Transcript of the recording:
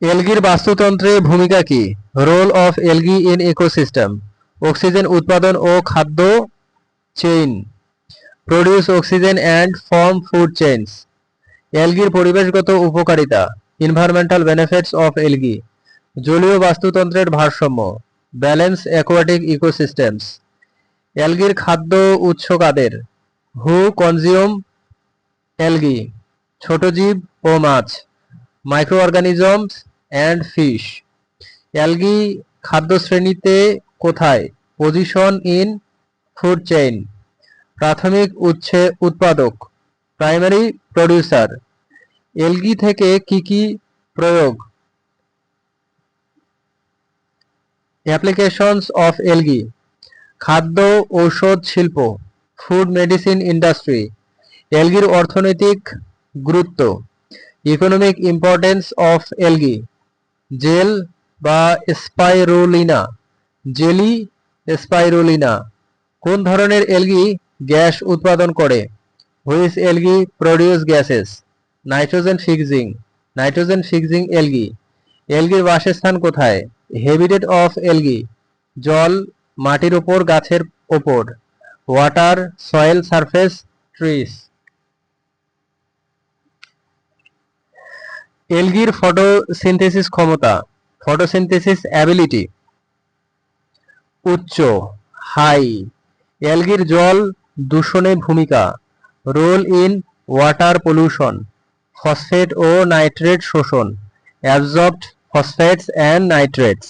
এলগির বাস্তুতন্ত্রে ভূমিকা কি? Role of algae in ecosystem: oxygen উৎপাদন ও খাদ্য chain, produce oxygen and form food chains. এলগির পরিবেশগত উপকারিতা: এনভায়রনমেন্টাল বেনিফিটস অফ এলগি, জলীয় বাস্তুতন্ত্রের ভারসাম্য, ব্যালেন্স অ্যাকোয়াটিক ইকোসিস্টেমস। এলগির খাদ্য উৎস কাদের? হু কনজিউম এলগি: ছোট জীব ও মাছ, microorganisms and fish. Algae খাদ্য শ্রেণীতে কোথায়? পজিশন ইন ফুড চেইন, প্রাথমিক উৎসে উৎপাদক, প্রাইমারি প্রডিউসার। এলগি থেকে কি কি প্রয়োগ? অ্যাপ্লিকেশনস অফ এলগি: খাদ্য ঔষধ শিল্প, ফুড মেডিসিন ইন্ডাস্ট্রি। এলগির অর্থনৈতিক গুরুত্ব, economic importance of algae, gel বা স্পাইরুলিনা, জেলি, স্পাইরুলিনা। কোন ধরনের এলগি গ্যাস উৎপাদন করে? Which algae produce gases? Nitrogen fixing, nitrogen fixing algae. এলগির বাসস্থান কোথায়? হ্যাবিটেট অফ এলগি: জল, মাটির ওপর, গাছের ওপর। Water, soil surface, trees. এলগির ফটোসিনথেসিস ক্ষমতা, ফটোসিনথেসিস অ্যাবিলিটি: উচ্চ, হাই। এলগির জল দূষণে ভূমিকা, role in water pollution, phosphate ও নাইট্রেট শোষণ, অ্যাবজর্বড ফসফেটস অ্যান্ড নাইট্রেটস।